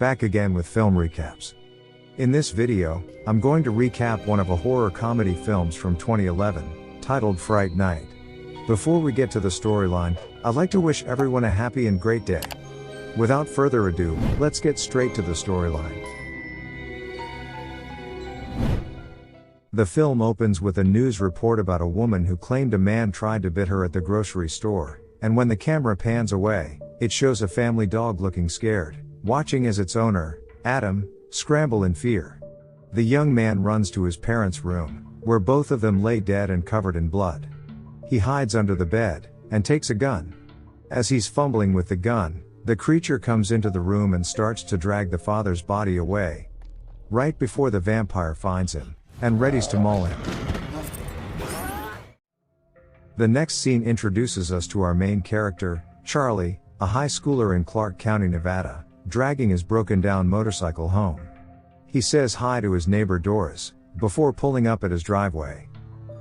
Back again with film recaps. In this video, I'm going to recap one of a horror comedy films from 2011, titled Fright Night. Before we get to the storyline, I'd like to wish everyone a happy and great day. Without further ado, let's get straight to the storyline. The film opens with a news report about a woman who claimed a man tried to bite her at the grocery store, and when the camera pans away, it shows a family dog looking scared, watching as its owner, Adam, scramble in fear. The young man runs to his parents' room, where both of them lay dead and covered in blood. He hides under the bed, and takes a gun. As he's fumbling with the gun, the creature comes into the room and starts to drag the father's body away. Right before the vampire finds him, and readies to maul him. The next scene introduces us to our main character, Charlie, a high schooler in Clark County, Nevada, dragging his broken down motorcycle home. He says hi to his neighbor Doris, before pulling up at his driveway.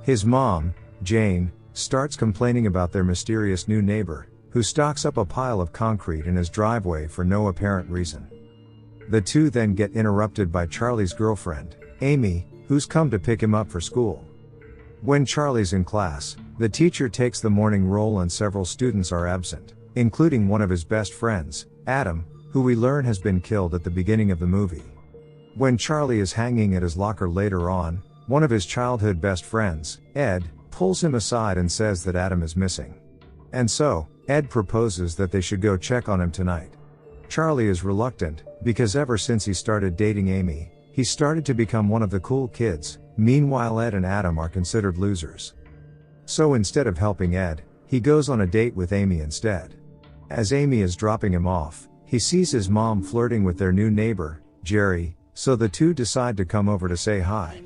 His mom, Jane, starts complaining about their mysterious new neighbor, who stocks up a pile of concrete in his driveway for no apparent reason. The two then get interrupted by Charlie's girlfriend, Amy, who's come to pick him up for school. When Charlie's in class, the teacher takes the morning roll and several students are absent, including one of his best friends, Adam, who we learn has been killed at the beginning of the movie. When Charlie is hanging at his locker later on, one of his childhood best friends, Ed, pulls him aside and says that Adam is missing. And so, Ed proposes that they should go check on him tonight. Charlie is reluctant, because ever since he started dating Amy, he started to become one of the cool kids. Meanwhile, Ed and Adam are considered losers. So instead of helping Ed, he goes on a date with Amy instead. As Amy is dropping him off, he sees his mom flirting with their new neighbor, Jerry, so the two decide to come over to say hi.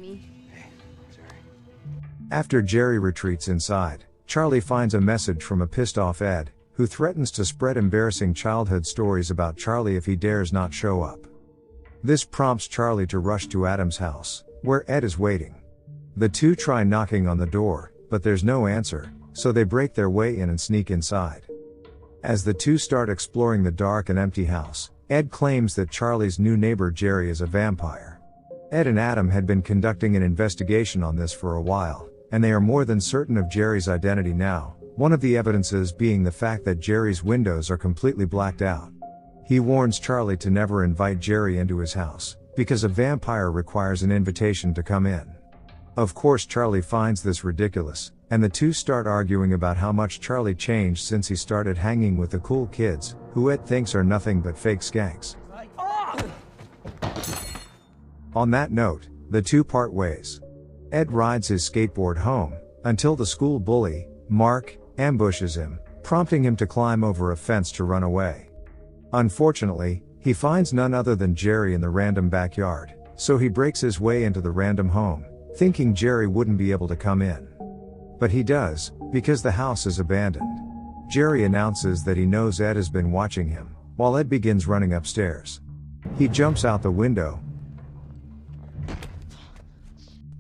After Jerry retreats inside, Charlie finds a message from a pissed off Ed, who threatens to spread embarrassing childhood stories about Charlie if he dares not show up. This prompts Charlie to rush to Adam's house, where Ed is waiting. The two try knocking on the door, but there's no answer, so they break their way in and sneak inside. As the two start exploring the dark and empty house, Ed claims that Charlie's new neighbor Jerry is a vampire. Ed and Adam had been conducting an investigation on this for a while, and they are more than certain of Jerry's identity now, one of the evidences being the fact that Jerry's windows are completely blacked out. He warns Charlie to never invite Jerry into his house, because a vampire requires an invitation to come in. Of course, Charlie finds this ridiculous, and the two start arguing about how much Charlie changed since he started hanging with the cool kids, who Ed thinks are nothing but fake skanks. On that note, the two part ways. Ed rides his skateboard home, until the school bully, Mark, ambushes him, prompting him to climb over a fence to run away. Unfortunately, he finds none other than Jerry in the random backyard, so he breaks his way into the random home, thinking Jerry wouldn't be able to come in. But he does, because the house is abandoned. Jerry announces that he knows Ed has been watching him, while Ed begins running upstairs. He jumps out the window,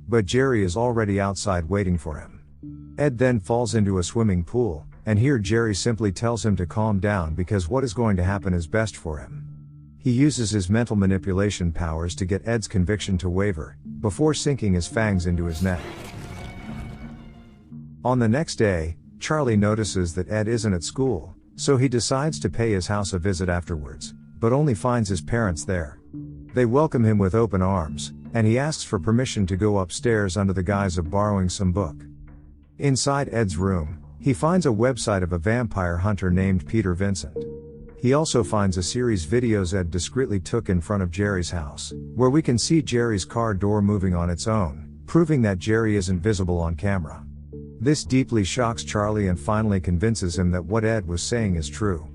but Jerry is already outside waiting for him. Ed then falls into a swimming pool, and here Jerry simply tells him to calm down because what is going to happen is best for him. He uses his mental manipulation powers to get Ed's conviction to waver, before sinking his fangs into his neck. On the next day, Charlie notices that Ed isn't at school, so he decides to pay his house a visit afterwards, but only finds his parents there. They welcome him with open arms, and he asks for permission to go upstairs under the guise of borrowing some book. Inside Ed's room, he finds a website of a vampire hunter named Peter Vincent. He also finds a series videos Ed discreetly took in front of Jerry's house, where we can see Jerry's car door moving on its own, proving that Jerry isn't visible on camera. This deeply shocks Charlie and finally convinces him that what Ed was saying is true.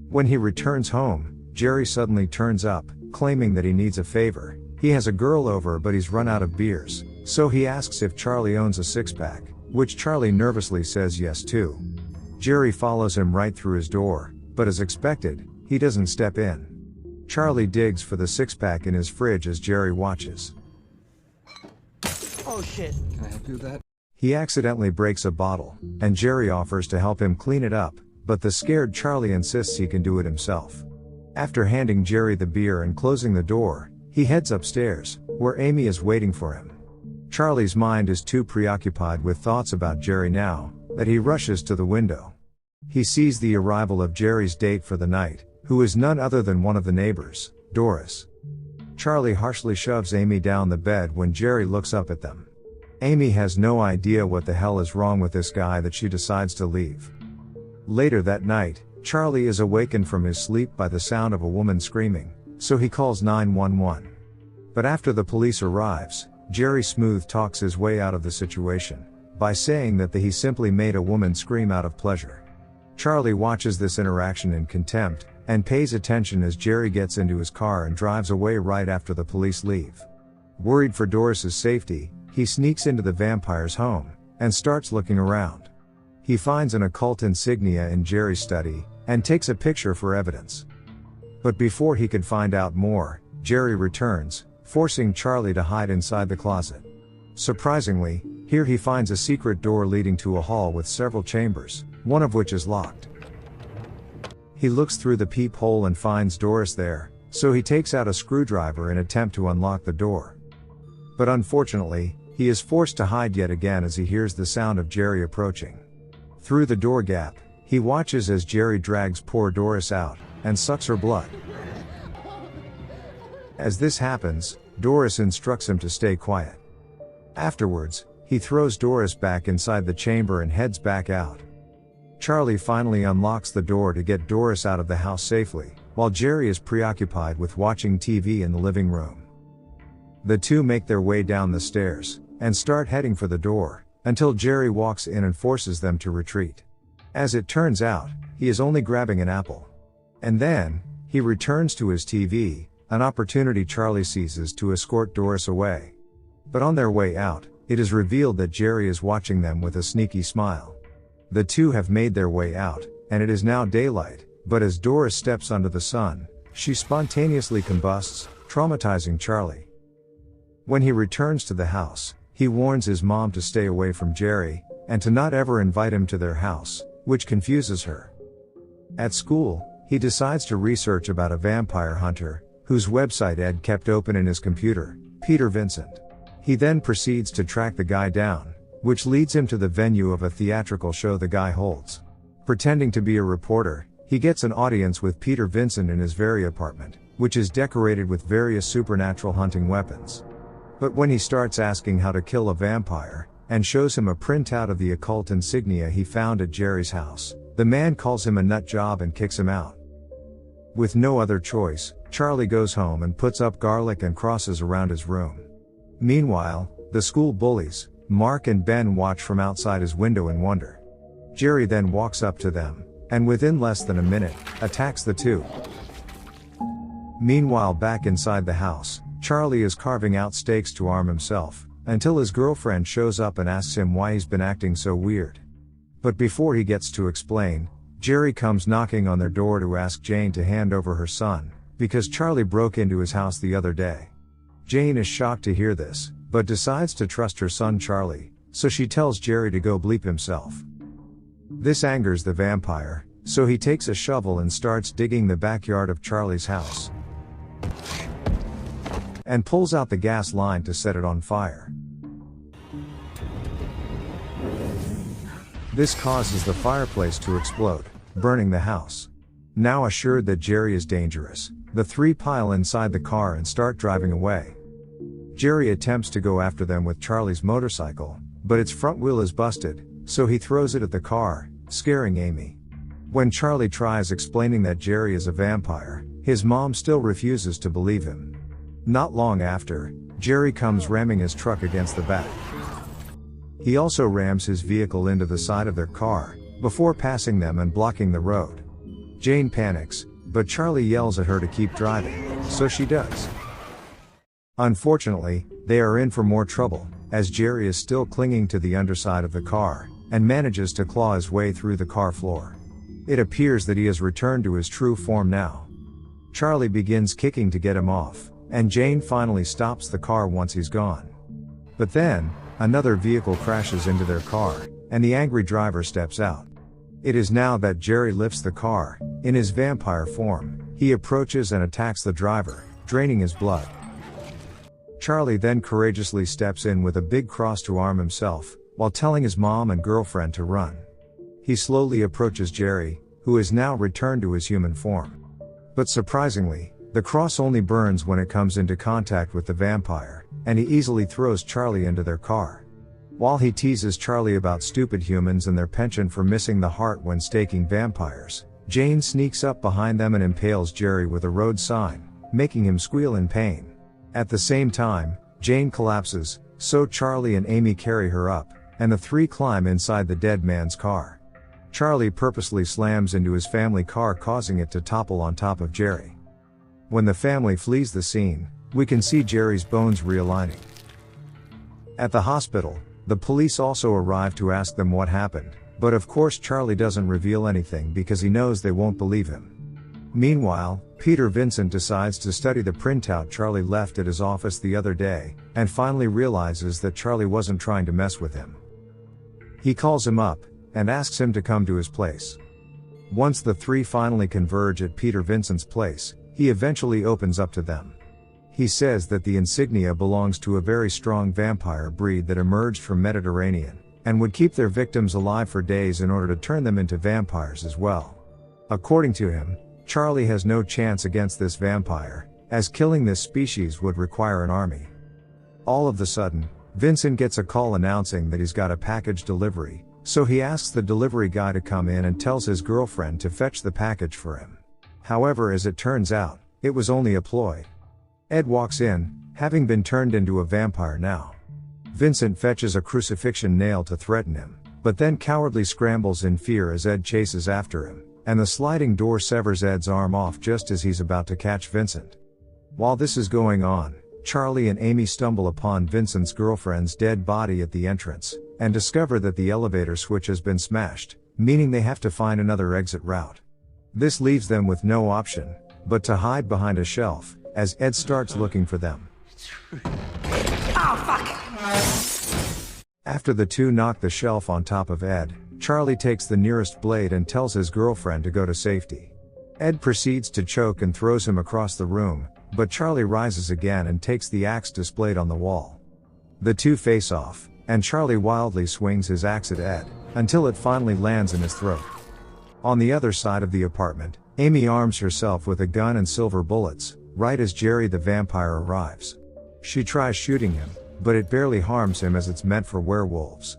When he returns home, Jerry suddenly turns up, claiming that he needs a favor. He has a girl over but he's run out of beers, so he asks if Charlie owns a six-pack, which Charlie nervously says yes to. Jerry follows him right through his door, but as expected, he doesn't step in. Charlie digs for the six-pack in his fridge as Jerry watches. Oh shit. Can I help you with that? He accidentally breaks a bottle, and Jerry offers to help him clean it up, but the scared Charlie insists he can do it himself. After handing Jerry the beer and closing the door, he heads upstairs, where Amy is waiting for him. Charlie's mind is too preoccupied with thoughts about Jerry now, that he rushes to the window. He sees the arrival of Jerry's date for the night, who is none other than one of the neighbors, Doris. Charlie harshly shoves Amy down the bed when Jerry looks up at them. Amy has no idea what the hell is wrong with this guy that she decides to leave. Later that night, Charlie is awakened from his sleep by the sound of a woman screaming, so he calls 911. But after the police arrives, Jerry smooth talks his way out of the situation, by saying that he simply made a woman scream out of pleasure. Charlie watches this interaction in contempt, and pays attention as Jerry gets into his car and drives away right after the police leave. Worried for Doris's safety, he sneaks into the vampire's home, and starts looking around. He finds an occult insignia in Jerry's study, and takes a picture for evidence. But before he could find out more, Jerry returns, forcing Charlie to hide inside the closet. Surprisingly, here he finds a secret door leading to a hall with several chambers, one of which is locked. He looks through the peephole and finds Doris there, so he takes out a screwdriver in an attempt to unlock the door. But unfortunately, he is forced to hide yet again as he hears the sound of Jerry approaching. Through the door gap, he watches as Jerry drags poor Doris out, and sucks her blood. As this happens, Doris instructs him to stay quiet. Afterwards, he throws Doris back inside the chamber and heads back out. Charlie finally unlocks the door to get Doris out of the house safely, while Jerry is preoccupied with watching TV in the living room. The two make their way down the stairs, and start heading for the door, until Jerry walks in and forces them to retreat. As it turns out, he is only grabbing an apple. And then, he returns to his TV, an opportunity Charlie seizes to escort Doris away. But on their way out, it is revealed that Jerry is watching them with a sneaky smile. The two have made their way out, and it is now daylight, but as Doris steps under the sun, she spontaneously combusts, traumatizing Charlie. When he returns to the house, he warns his mom to stay away from Jerry, and to not ever invite him to their house, which confuses her. At school, he decides to research about a vampire hunter, whose website Ed kept open in his computer, Peter Vincent. He then proceeds to track the guy down, which leads him to the venue of a theatrical show the guy holds. Pretending to be a reporter, he gets an audience with Peter Vincent in his very apartment, which is decorated with various supernatural hunting weapons. But when he starts asking how to kill a vampire, and shows him a printout of the occult insignia he found at Jerry's house, the man calls him a nut job and kicks him out. With no other choice, Charlie goes home and puts up garlic and crosses around his room. Meanwhile, the school bullies, Mark and Ben, watch from outside his window in wonder. Jerry then walks up to them, and within less than a minute, attacks the two. Meanwhile, back inside the house, Charlie is carving out stakes to arm himself, until his girlfriend shows up and asks him why he's been acting so weird. But before he gets to explain, Jerry comes knocking on their door to ask Jane to hand over her son, because Charlie broke into his house the other day. Jane is shocked to hear this, but decides to trust her son Charlie, so she tells Jerry to go bleep himself. This angers the vampire, so he takes a shovel and starts digging the backyard of Charlie's house, and pulls out the gas line to set it on fire. This causes the fireplace to explode, burning the house. Now assured that Jerry is dangerous, the three pile inside the car and start driving away. Jerry attempts to go after them with Charlie's motorcycle, but its front wheel is busted, so he throws it at the car, scaring Amy. When Charlie tries explaining that Jerry is a vampire, his mom still refuses to believe him. Not long after, Jerry comes ramming his truck against the back. He also rams his vehicle into the side of their car, before passing them and blocking the road. Jane panics, but Charlie yells at her to keep driving, so she does. Unfortunately, they are in for more trouble, as Jerry is still clinging to the underside of the car, and manages to claw his way through the car floor. It appears that he has returned to his true form now. Charlie begins kicking to get him off, and Jane finally stops the car once he's gone. But then, another vehicle crashes into their car, and the angry driver steps out. It is now that Jerry lifts the car. In his vampire form, He approaches and attacks the driver, draining his blood. Charlie then courageously steps in with a big cross to arm himself, while telling his mom and girlfriend to run. He slowly approaches Jerry, who is now returned to his human form. But surprisingly, the cross only burns when it comes into contact with the vampire, and he easily throws Charlie into their car. While he teases Charlie about stupid humans and their penchant for missing the heart when staking vampires, Jane sneaks up behind them and impales Jerry with a road sign, making him squeal in pain. At the same time, Jane collapses, so Charlie and Amy carry her up, and the three climb inside the dead man's car. Charlie purposely slams into his family car, causing it to topple on top of Jerry. When the family flees the scene, we can see Jerry's bones realigning. At the hospital, the police also arrive to ask them what happened, but of course Charlie doesn't reveal anything because he knows they won't believe him. Meanwhile, Peter Vincent decides to study the printout Charlie left at his office the other day, and finally realizes that Charlie wasn't trying to mess with him. He calls him up, and asks him to come to his place. Once the three finally converge at Peter Vincent's place, he eventually opens up to them. He says that the insignia belongs to a very strong vampire breed that emerged from Mediterranean, and would keep their victims alive for days in order to turn them into vampires as well. According to him, Charlie has no chance against this vampire, as killing this species would require an army. All of a sudden, Vincent gets a call announcing that he's got a package delivery, so he asks the delivery guy to come in and tells his girlfriend to fetch the package for him. However, as it turns out, it was only a ploy. Ed walks in, having been turned into a vampire now. Vincent fetches a crucifixion nail to threaten him, but then cowardly scrambles in fear as Ed chases after him, and the sliding door severs Ed's arm off just as he's about to catch Vincent. While this is going on, Charlie and Amy stumble upon Vincent's girlfriend's dead body at the entrance, and discover that the elevator switch has been smashed, meaning they have to find another exit route. This leaves them with no option, but to hide behind a shelf, as Ed starts looking for them. Oh, fuck! After the two knock the shelf on top of Ed, Charlie takes the nearest blade and tells his girlfriend to go to safety. Ed proceeds to choke and throws him across the room, but Charlie rises again and takes the axe displayed on the wall. The two face off, and Charlie wildly swings his axe at Ed, until it finally lands in his throat. On the other side of the apartment, Amy arms herself with a gun and silver bullets, right as Jerry the vampire arrives. She tries shooting him, but it barely harms him as it's meant for werewolves.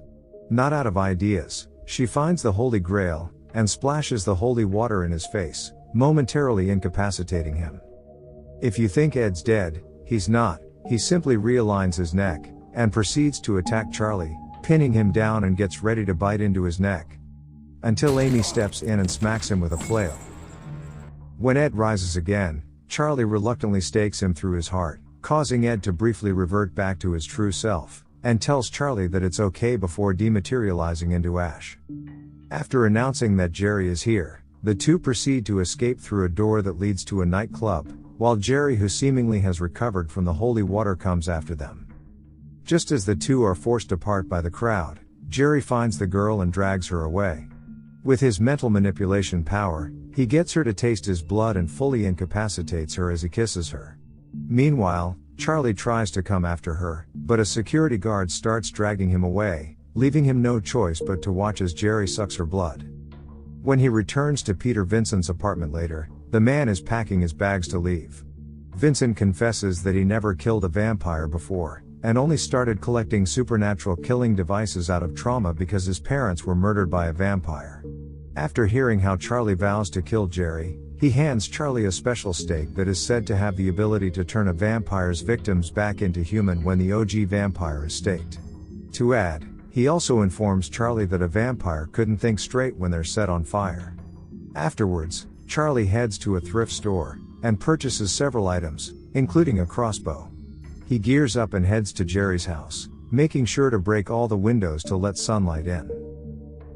Not out of ideas, she finds the Holy Grail, and splashes the holy water in his face, momentarily incapacitating him. If you think Ed's dead, he's not. He simply realigns his neck, and proceeds to attack Charlie, pinning him down and gets ready to bite into his neck. Until Amy steps in and smacks him with a flail. When Ed rises again, Charlie reluctantly stakes him through his heart, causing Ed to briefly revert back to his true self, and tells Charlie that it's okay before dematerializing into ash. After announcing that Jerry is here, the two proceed to escape through a door that leads to a nightclub, while Jerry, who seemingly has recovered from the holy water, comes after them. Just as the two are forced apart by the crowd, Jerry finds the girl and drags her away. With his mental manipulation power, he gets her to taste his blood and fully incapacitates her as he kisses her. Meanwhile, Charlie tries to come after her, but a security guard starts dragging him away, leaving him no choice but to watch as Jerry sucks her blood. When he returns to Peter Vincent's apartment later, the man is packing his bags to leave. Vincent confesses that he never killed a vampire before, and only started collecting supernatural killing devices out of trauma because his parents were murdered by a vampire. After hearing how Charlie vows to kill Jerry, he hands Charlie a special stake that is said to have the ability to turn a vampire's victims back into human when the OG vampire is staked. To add, he also informs Charlie that a vampire couldn't think straight when they're set on fire. Afterwards, Charlie heads to a thrift store, and purchases several items, including a crossbow. He gears up and heads to Jerry's house, making sure to break all the windows to let sunlight in.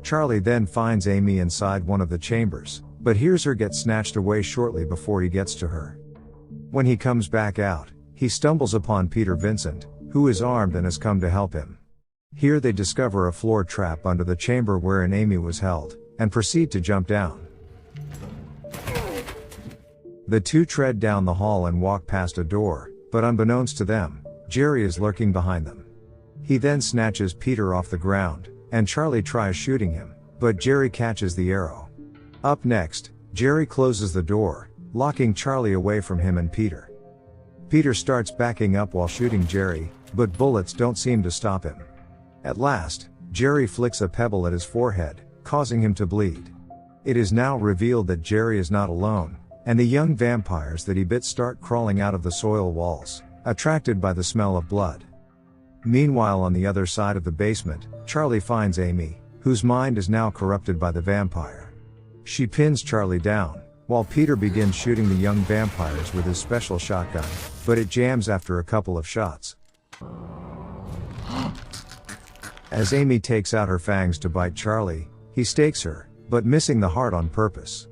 Charlie then finds Amy inside one of the chambers, but hears her get snatched away shortly before he gets to her. When he comes back out, he stumbles upon Peter Vincent, who is armed and has come to help him. Here they discover a floor trap under the chamber wherein Amy was held, and proceed to jump down. The two tread down the hall and walk past a door, but unbeknownst to them, Jerry is lurking behind them. He then snatches Peter off the ground, and Charlie tries shooting him, but Jerry catches the arrow. Up next, Jerry closes the door, locking Charlie away from him and Peter. Peter starts backing up while shooting Jerry, but bullets don't seem to stop him. At last, Jerry flicks a pebble at his forehead, causing him to bleed. It is now revealed that Jerry is not alone, and the young vampires that he bit start crawling out of the soil walls, attracted by the smell of blood. Meanwhile, on the other side of the basement, Charlie finds Amy, whose mind is now corrupted by the vampire. She pins Charlie down, while Peter begins shooting the young vampires with his special shotgun, but it jams after a couple of shots. As Amy takes out her fangs to bite Charlie, he stakes her, but missing the heart on purpose.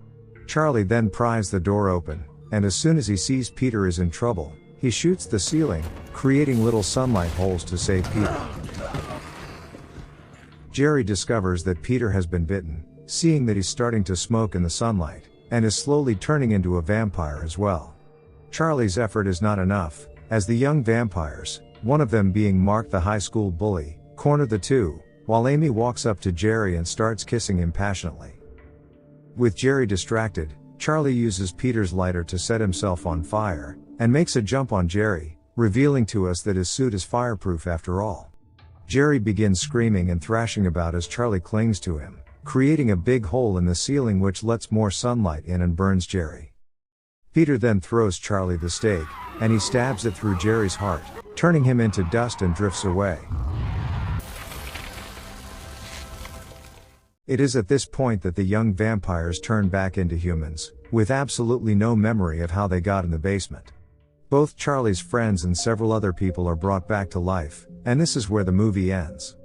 Charlie then pries the door open, and as soon as he sees Peter is in trouble, he shoots the ceiling, creating little sunlight holes to save Peter. Jerry discovers that Peter has been bitten, seeing that he's starting to smoke in the sunlight, and is slowly turning into a vampire as well. Charlie's effort is not enough, as the young vampires, one of them being Mark the high school bully, corner the two, while Amy walks up to Jerry and starts kissing him passionately. With Jerry distracted, Charlie uses Peter's lighter to set himself on fire, and makes a jump on Jerry, revealing to us that his suit is fireproof after all. Jerry begins screaming and thrashing about as Charlie clings to him, creating a big hole in the ceiling which lets more sunlight in and burns Jerry. Peter then throws Charlie the stake, and he stabs it through Jerry's heart, turning him into dust and drifts away. It is at this point that the young vampires turn back into humans, with absolutely no memory of how they got in the basement. Both Charlie's friends and several other people are brought back to life, and this is where the movie ends.